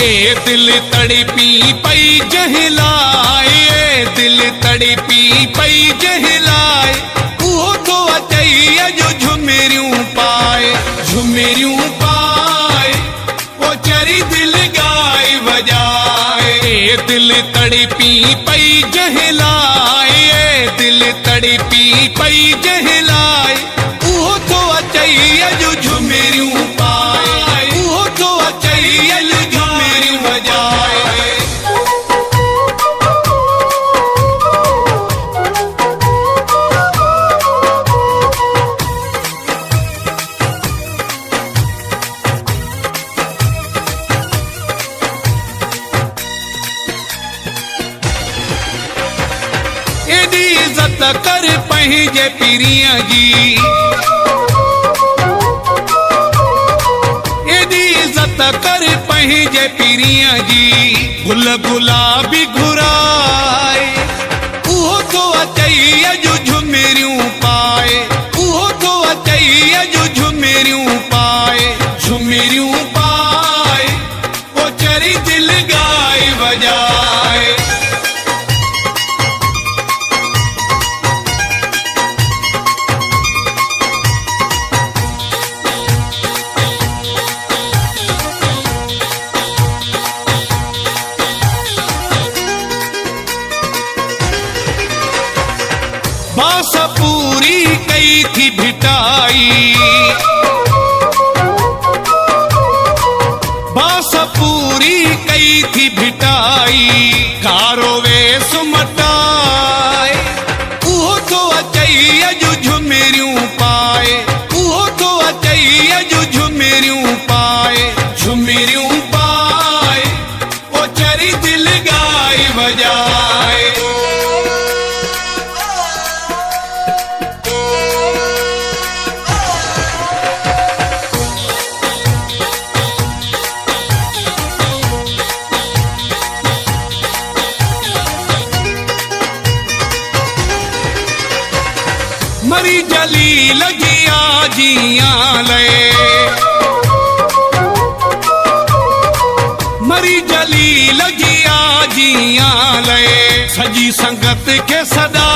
ए दिल तड़पी पई जहलाए, दिल तड़पी पई जहलाए, वो तो अचई जो झुमेरियूं पाए, झुमेरियूं पाए, वो चरी दिल गाए बजाए। ए दिल तड़पी पई जहलाए, दिल तड़पी पई जहलाए, वो तो अचई जो झुमेरियूं पाए, वो तो अचई जो झुमेरियूं बजाए। एडी इज्जत कर पंहिंजे पीरिया जी, एडी इज्जत कर पंहिंजे पीरिया जी, गुल गुलाबी घुराए, उहो तो अचई जो झुमेरियूं पाए, उहो तो अचई जो झुमेरियूं पाए, झुमेरियूं पाए, वो चरी दिल गाए बजाए। बास पूरी कई थी भिटाई, बास पूरी कई थी भिटाई, कारो वेस मटाए, उहो तो अचई जो झुमेरियूं पाए, उहो तो अचई जो झुमेरियूं पाए, झुमेरियूं पाए, वो चरी दिल गाए बजाए। मरी जली लगिया जियां ले, मरी जली लगिया जियां ले, सजी संगत के सदा,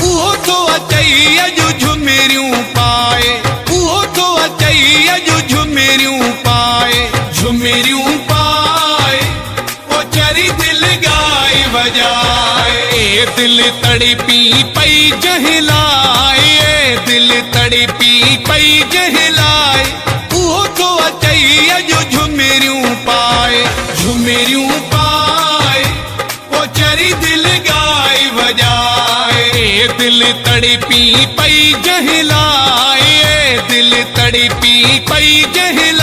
उहो तो अचई जो झुमेरियूं पाए, उहो तो अचई जो झुमेरियूं पाए, झुमेरियूं पाए, वो चरी दिल गाए बजाए। ए दिल तड़पी पई जहलाए, दिल तड़पी पई जहलाए, वो तो अचई जो झुमेरियूं पाए, झुमेरियूं पाए, वो चरी दिल गाए बजाए। ए दिल तड़पी पई जहलाए, दिल तड़पी पई जहलाए।